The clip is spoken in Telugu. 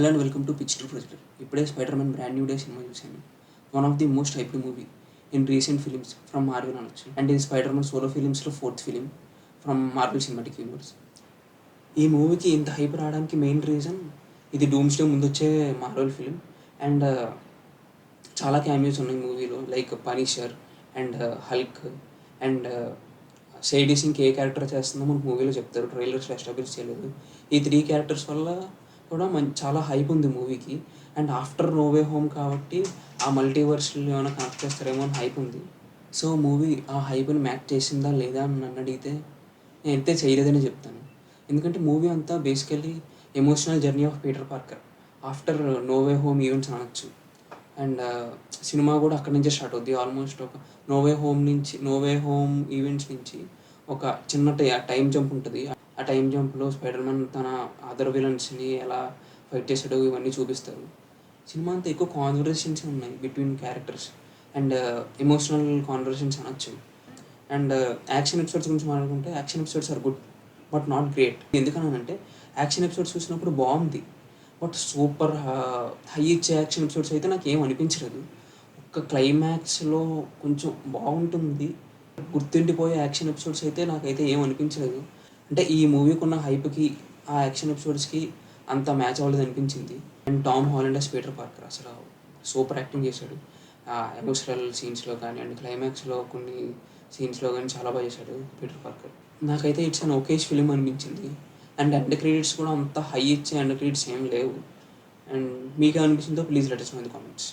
Hello and welcome to pitch to projector. ఇప్పుడే Spider Man brand new day cinema చూశాను. One of the most hyped movie in recent films from Marvel అనొచ్చు. అండ్ ఇది స్పైడర్ మ్యాన్ సోలో ఫిలిమ్స్లో 4th film from Marvel cinematic universe. ఈ మూవీకి ఇంత హైప్ రావడానికి మెయిన్ రీజన్ ఇది డూమ్స్డే ముందు వచ్చే మార్వెల్ ఫిలిం. అండ్ చాలా క్యామియోస్ ఉన్నాయి మూవీలో, like Punisher and Hulk and Sadie Sink ఏ క్యారెక్టర్ చేస్తుందో మనకు మూవీలో చెప్తారు, ట్రైలర్స్లో ఎస్టాబ్లిష్ చేయలేదు. ఈ 3 క్యారెక్టర్స్ వల్ల కూడా చాలా హైప్ ఉంది మూవీకి. And after no way home కాబట్టి ఆ మల్టీవర్స్లో ఏమైనా కనెక్ట్ చేస్తారేమో అని హైప్ ఉంది. సో మూవీ ఆ హైప్ని మ్యాచ్ చేసిందా లేదా అని నన్ను అడిగితే నేనైతే చేయలేదని చెప్తాను. ఎందుకంటే మూవీ అంతా basically emotional journey of Peter Parker after no way home events అనొచ్చు. అండ్ సినిమా కూడా అక్కడి నుంచే స్టార్ట్ అవుద్ది. ఆల్మోస్ట్ ఒక నో వే హోమ్ ఈవెంట్స్ నుంచి ఒక చిన్న టైం జంప్ ఉంటుంది. ఆ టైం జంప్లో స్పైడర్ మ్యాన్ తన అదర్ విలన్స్ని ఎలా ఫైట్ చేసాడో ఇవన్నీ చూపిస్తారు. సినిమా అంతా ఎక్కువ కాన్వర్సేషన్స్ ఉన్నాయి between characters and emotional conversations అనొచ్చు. అండ్ యాక్షన్ ఎపిసోడ్స్ గురించి మాట్లాడుకుంటే action episodes are good but not great. ఎందుకనంటే యాక్షన్ ఎపిసోడ్స్ చూసినప్పుడు బాగుంది, బట్ సూపర్ హై ఇచ్చే యాక్షన్ ఎపిసోడ్స్ అయితే నాకు ఏం అనిపించలేదు. ఒక క్లైమాక్స్లో కొంచెం బాగుంటుంది, గుర్తుండిపోయే యాక్షన్ ఎపిసోడ్స్ అయితే నాకైతే ఏం అనిపించలేదు. అంటే ఈ మూవీకి ఉన్న హైప్కి ఆ యాక్షన్ ఎపిసోడ్స్కి అంత మ్యాచ్ అవ్వలేదు అనిపించింది. And Tom Holland as Peter Parker అసలు సూపర్ యాక్టింగ్ చేశాడు. ఎమోషనల్ సీన్స్లో కానీ అండ్ క్లైమాక్స్లో కొన్ని సీన్స్లో కానీ చాలా బాగా చేశాడు పీటర్ పార్కర్. నాకైతే ఇట్స్ అన్ ఓకేష్ ఫిలిం అనిపించింది. అండ్ ఎండ్ క్రెడిట్స్ కూడా అంత హై ఇచ్చే ఎండ్ క్రెడిట్స్ ఏం లేవు. అండ్ మీకు ఏమనిపించిందో please let us know in the comments.